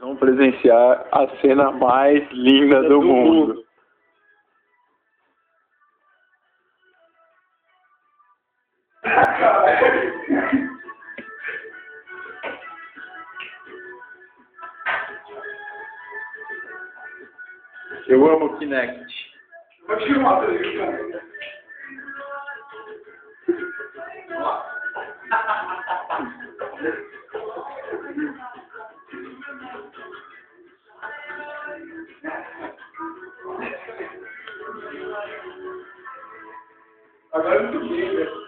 Vamos presenciar a cena mais linda do mundo. Eu amo o Kinect. Vou te filmar, televisão. Agora eu tô bem, né?